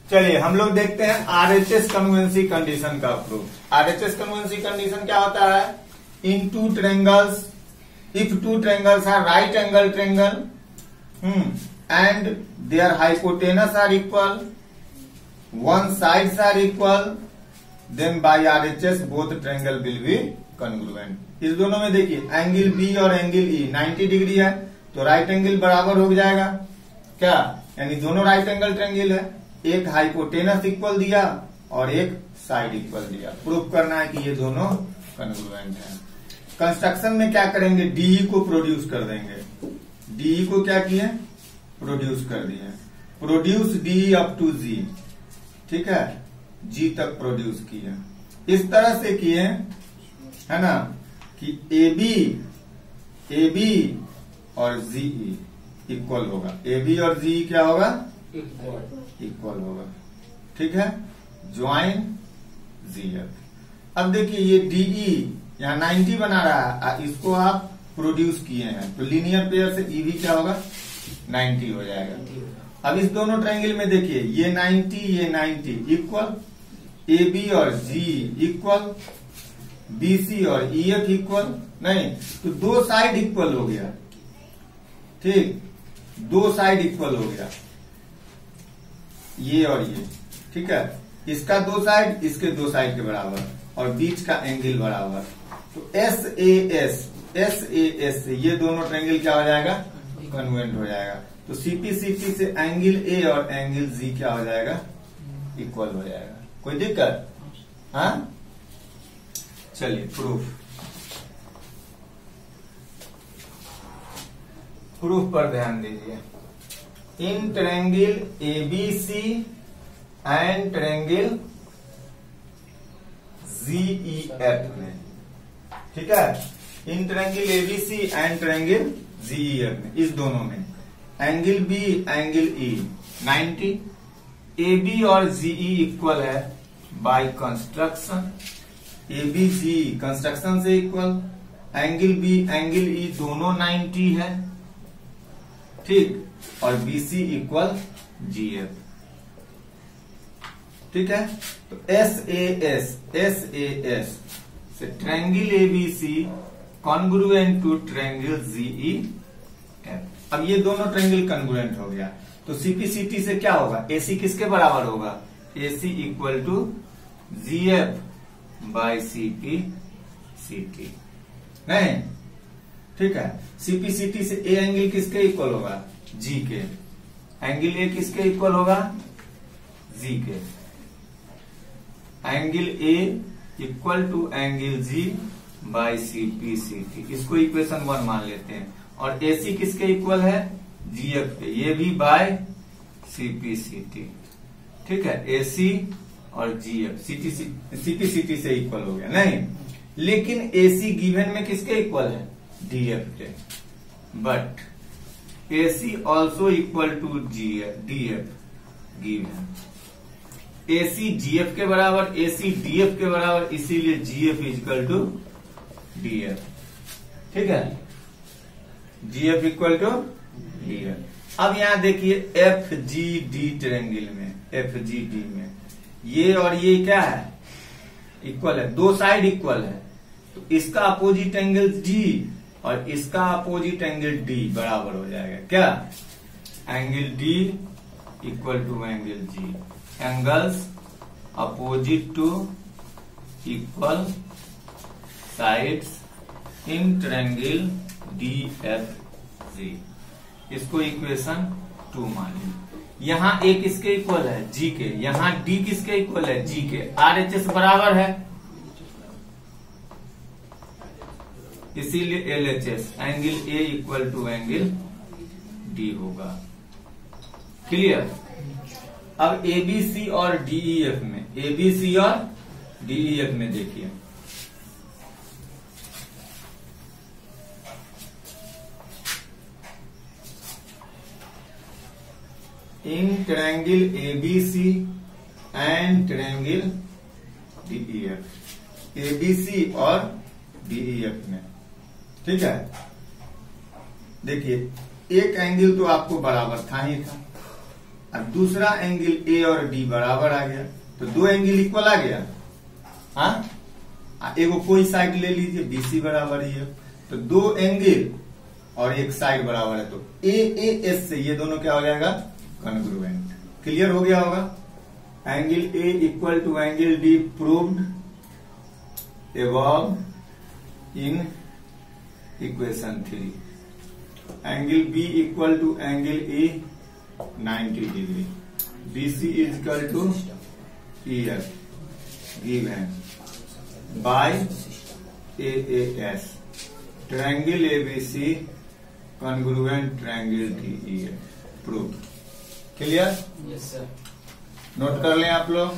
चलिए हम लोग देखते हैं आरएचएस कन्वेंसी कंडीशन का प्रूफ। आरएचएस कन्वेंसी कंडीशन क्या होता है? In two triangles, if two triangles are right angle triangle and their hypotenuse are equal, one sides are equal, then by RHS both triangle will be congruent। इस दोनों में देखिए angle B और angle E 90 degree है तो right angle बराबर हो जाएगा क्या, यानी दोनों राइट एंगल ट्रायंगल है। एक हाइपोटेनस इक्वल दिया और एक साइड इक्वल दिया। प्रूफ करना है कि ये दोनों कॉन्ग्रुएंट है। कंस्ट्रक्शन में क्या करेंगे? डीई को प्रोड्यूस कर देंगे। डीई को क्या किए? प्रोड्यूस कर दिए। प्रोड्यूस डी अप टू जी, ठीक है, जी तक प्रोड्यूस किए। इस तरह से किए है ना कि ए बी और जीई इक्वल होगा। ए बी और जीई क्या होगा? इक्वल होगा, ठीक है। Join GF. अब देखिए ये डीई यहाँ 90 बना रहा है, इसको आप प्रोड्यूस किए हैं तो लीनियर पेयर से ईवी क्या होगा? 90 हो जाएगा। अब इस दोनों ट्रायंगल में देखिए ये 90 इक्वल, ए बी और जी इक्वल, बीसी और ईएफ इक्वल, नहीं तो दो साइड इक्वल हो गया, ठीक, दो साइड इक्वल हो गया, ये और ये, ठीक है। इसका दो साइड इसके दो साइड के बराबर और बीच का एंगल बराबर, तो एस ए एस से ये दोनों ट्रायंगल क्या हो जाएगा? कन्वेंट हो जाएगा। तो सीपी से एंगल ए और एंगल जी क्या हो जाएगा? इक्वल हो जाएगा। कोई दिक्कत? हाँ, चलिए प्रूफ पर ध्यान दीजिए। In triangle ABC and triangle GEF में, ठीक है, in triangle ABC and triangle GEF में, इस दोनों में angle B angle E 90, A B और जीई इक्वल है by construction. A B G construction से equal, angle B angle E दोनों 90 है, ठीक, और बीसी इक्वल जीएफ, ठीक है। तो एस ए एस से triangle ABC congruent to triangle GEF. अब ये दोनों ट्रायंगल कॉन्ग्रुएंट हो गया तो सीपीसीटी से क्या होगा? एसी किसके बराबर होगा? AC equal to GF by CPCT, नहीं, ठीक है। सीपीसीटी से ए एंगल किसके इक्वल होगा? जी के। एंगल ए किसके इक्वल होगा? जी के। Angle A equal to angle G by CPCT, इसको इक्वेशन 1 मान लेते हैं। और एसी किसके इक्वल है? जीएफ के, ये भी बाय सीपीसीटी, ठीक है। एसी और जीएफ सीपीसीटी से इक्वल हो गया, नहीं, लेकिन एसी गिवन में किसके इक्वल है? डीएफ के। But AC also equal to DF given. AC GF के बराबर, एसी डीएफ के बराबर, इसीलिए जीएफ इक्वल टू डीएफ, ठीक है, जीएफ इक्वल टू डीएफ। अब यहां देखिए एफ जी डी ट्रायंगल में, एफ जी डी में ये और ये क्या है? इक्वल है, दो साइड इक्वल है, तो इसका अपोजिट एंगल जी और इसका अपोजिट एंगल डी बराबर हो जाएगा क्या? Angle D equal to angle G, angles opposite to equal sides in triangle DFG, इसको इक्वेशन 2 मानिए। यहां ए किसके इक्वल है? जी के। यहां डी किसके इक्वल है? जी के। आरएचएस बराबर है, इसीलिए LHS angle A equal to angle D होगा। क्लियर? अब एबीसी और डीईएफ में, एबीसी और डीईएफ में देखिए in triangle ABC and triangle DEF, ABC और डीईएफ में, ठीक है। देखिए एक एंगल तो आपको बराबर था ही था, और दूसरा एंगल ए और डी बराबर आ गया, तो दो एंगल इक्वल आ गया। हाँ, एगो कोई साइड ले लीजिए, बीसी बराबर ही है, तो दो एंगल और एक साइड बराबर है, तो ए ए एस से ये दोनों क्या हो जाएगा, कॉन्ग्रुएंट। क्लियर हो गया होगा। Angle A equal to angle D proved above in equation 3. Angle B equal to angle A 90 degree. BC is equal to EF given by AAS. Triangle ABC congruent triangle DEF. Proved. Clear? Yes sir. Note कर लें आप लोग।